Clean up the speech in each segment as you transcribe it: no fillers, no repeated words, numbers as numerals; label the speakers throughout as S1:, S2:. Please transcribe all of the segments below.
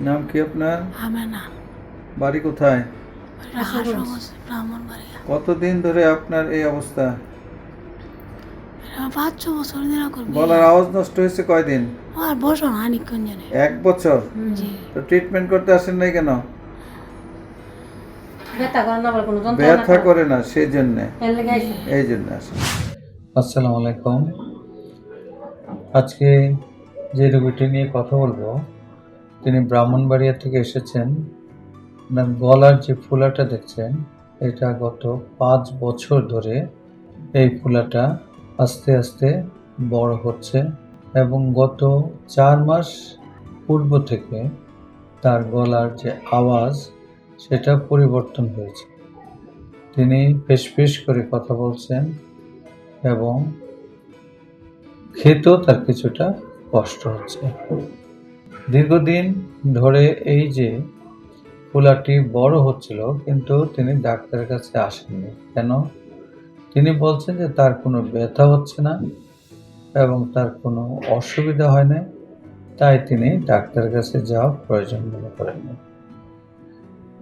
S1: নাম কি আপনার?
S2: আমার না
S1: বাড়ি কোথায়?
S2: ব্রাহ্মণবাড়িয়া।
S1: কতদিন ধরে আপনার এই অবস্থা?
S2: 5-6 বছর ধরে করবে।
S1: গলার আওয়াজ নষ্ট হয়েছে কয়দিন?
S2: আর বসো না অনেকক্ষণ জানে।
S1: 1 বছর?
S2: জি।
S1: তো ট্রিটমেন্ট করতে আসেন নাই কেন?
S3: ব্যথা
S1: ব্যথা করে না সেই জন্য,
S3: করে
S1: এই জন্য আসেন। আসসালামু আলাইকুম। আজকে যে রোগীটি নিয়ে কথা বলবো, তিনি ব্রাহ্মণবাড়িয়া থেকে এসেছেন। আপনার গলার যে ফোলাটা দেখছেন, এটা গত 5 বছর ধরে এই ফোলাটা আস্তে আস্তে বড় হচ্ছে এবং গত 4 মাস পূর্ব থেকে তার গলার যে আওয়াজ সেটা পরিবর্তন হয়েছে। তিনি ফিসফিস করে কথা বলছেন এবং খেতেও তার কিছুটা কষ্ট হচ্ছে। দীর্ঘদিন ধরে এই যে ফোলাটি বড় হচ্ছিল, কিন্তু তিনি ডাক্তারের কাছে আসেননি। কেন? তিনি বলছেন যে তার কোনো ব্যথা হচ্ছে না এবং তার কোনো অসুবিধা হয় না, তাই তিনি ডাক্তারের কাছে যাওয়া প্রয়োজন মনে করেননি।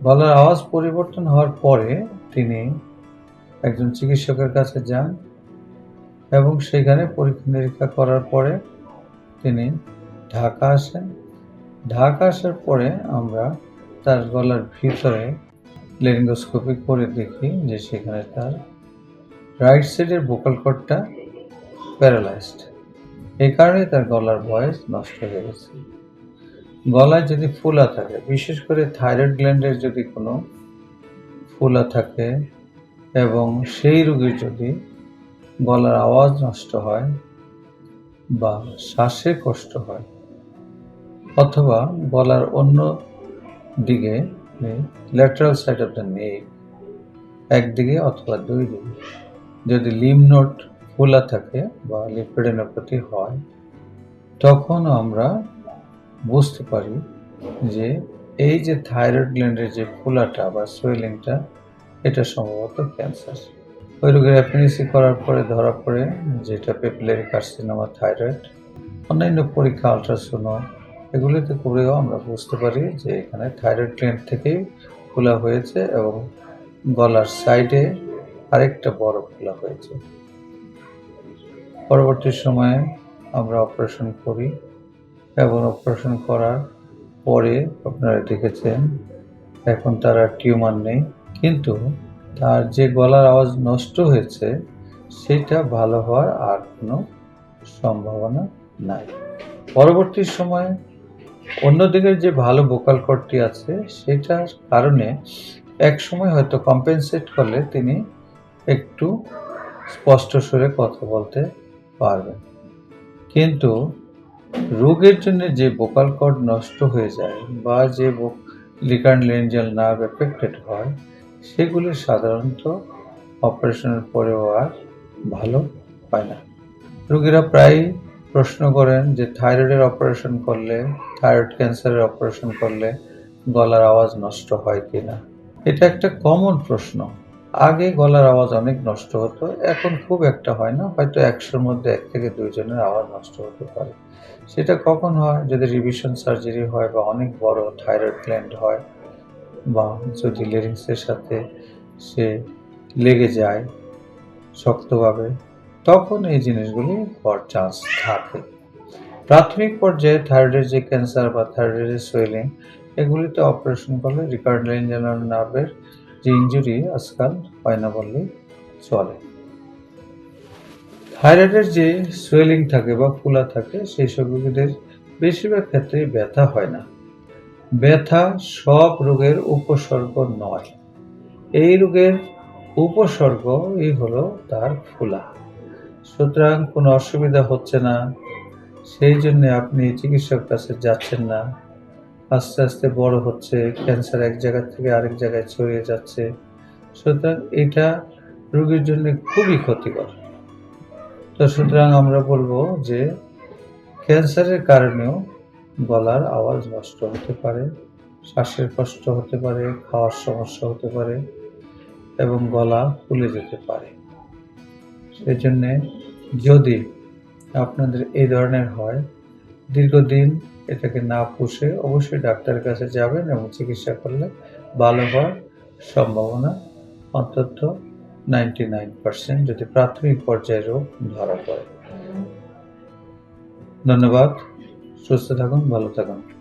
S1: গলার আওয়াজ পরিবর্তন হওয়ার পরে তিনি একজন চিকিৎসকের কাছে যান এবং সেখানে পরীক্ষা নিরীক্ষা করার পরে তিনি ঢাকা আসেন। ঢাকা আসার পরে আমরা তার গলার ভিতরে লেরিঙ্গোস্কোপি করে দেখি যে সেখানে তার রাইট সাইডের ভোকাল কর্ডটা প্যারালাইজড। এই কারণে তার গলার ভয়েস নষ্ট হয়ে গেছে। গলায় যদি ফোলা থাকে, বিশেষ করে থাইরয়েড গ্ল্যান্ডের যদি কোনো ফোলা থাকে এবং সেই রোগীর যদি গলার আওয়াজ নষ্ট হয় বা শ্বাসে কষ্ট হয় অথবা গলার অন্য দিকে ল্যাটারাল সাইড অফ দ্য নেক, একদিকে অথবা 2 দিকে যদি লিম্ফ নোড ফোলা থাকে বা লিম্ফোডেনোপ্যাথি হয়, তখন আমরা বুঝতে পারি যে এই যে থাইরয়েড গ্ল্যান্ডের যে ফোলাটা বা সোয়েলিংটা, এটা সম্ভবত ক্যান্সার। ওই রোগের অ্যাপেন্ডিক্সি করার পরে ধরা পড়ে যেটা পেপিলারি কার্সিনোমা থাইরয়েড। অন্যান্য পরীক্ষা আলট্রাসোনো এগুলিতে করেও আমরা বুঝতে পারি যে এখানে থাইরয়েড গ্ল্যান্ড থেকেই ফোলা হয়েছে এবং গলার সাইডে আরেকটা বড় ফোলা হয়েছে। পরবর্তী সময়ে আমরা অপারেশন করি এবং অপারেশন করার পরে আপনারা দেখেছেন এখন তার আর টিউমার নেই, কিন্তু তার যে গলার আওয়াজ নষ্ট হয়েছে সেটা ভালো হওয়ার আর কোনো সম্ভাবনা নাই। পরবর্তী সময়ে অন্যদিকের যে ভালো ভোকাল কর্ডটি আছে সেটার কারণে এক সময় হয়তো কম্পেনসেট করলে তিনি একটু স্পষ্ট সুরে কথা বলতে পারবেন, কিন্তু রোগের জন্য যে ভোকাল কর্ড নষ্ট হয়ে যায় বা যে রিকারেন্ট লেঞ্জিয়াল নার্ভ এফেক্টেড হয়, সেগুলি সাধারণত অপারেশনের পরেও আর ভালো হয় না। রোগীরা প্রায়ই প্রশ্ন করেন যে থাইরয়েডের অপারেশন করলে, থাইরয়েড ক্যান্সারের অপারেশন করলে গলার আওয়াজ নষ্ট হয় কিনা। এটা একটা কমন প্রশ্ন। আগে গলার আওয়াজ অনেক নষ্ট হতো, এখন খুব একটা হয় না, হয়তো 100-র মধ্যে 1 থেকে 2 জনের আওয়াজ নষ্ট হতে পারে। সেটা কখন হয়? যদি রিভিশন সার্জারি হয় বা অনেক বড় থাইরয়েড গ্ল্যান্ড হয় বা যদি লেরিংসের সাথে সে লেগে যায় শক্তভাবে, তখন এই জিনিসগুলি হওয়ার চান্স থাকে। প্রাথমিক পর্যায়ে থাইরয়েডের যে ক্যান্সার বা থাইরয়েডের সোয়েলিং, এগুলিতে অপারেশন করলে রিকারেন্ট লেঞ্জিয়াল নার্ভের যে ইনজুরি আজকাল হয় না বললেই চলে। থাইরয়েডের যে সোয়েলিং থাকে বা ফোলা থাকে, সেই সব রোগীদের বেশিরভাগ ক্ষেত্রেই ব্যথা হয় না। ব্যথা সব রোগের উপসর্গ নয়। এই রোগের উপসর্গই হলো তার ফোলা। সুতরাং কোনো অসুবিধা হচ্ছে না, সেই জন্য আপনি চিকিৎসকের কাছে যাচ্ছেন না। আস্তে আস্তে বড় হচ্ছে, ক্যান্সার এক জায়গা থেকে আরেক জায়গায় ছড়িয়ে যাচ্ছে। সুতরাং এটা রোগীর জন্য খুবই ক্ষতিকর। তো সুতরাং আমরা বলবো যে ক্যান্সারের কারণেও গলার আওয়াজ নষ্ট হতে পারে, শ্বাসের কষ্ট হতে পারে, খাওয়ার সমস্যা হতে পারে এবং গলা ফুলে যেতে পারে। সেজন্যে যদি আপনাদের এই ধরনের হয়, দীর্ঘদিন এটাকে না পুষে অবশ্যই ডাক্তারের কাছে যাবেন এবং চিকিৎসা করলে ভালো হওয়ার সম্ভাবনা অন্তত 99% যদি প্রাথমিক পর্যায়ের রোগ ধরা পড়ে। ধন্যবাদ। সুস্থ থাকুন, ভালো থাকুন।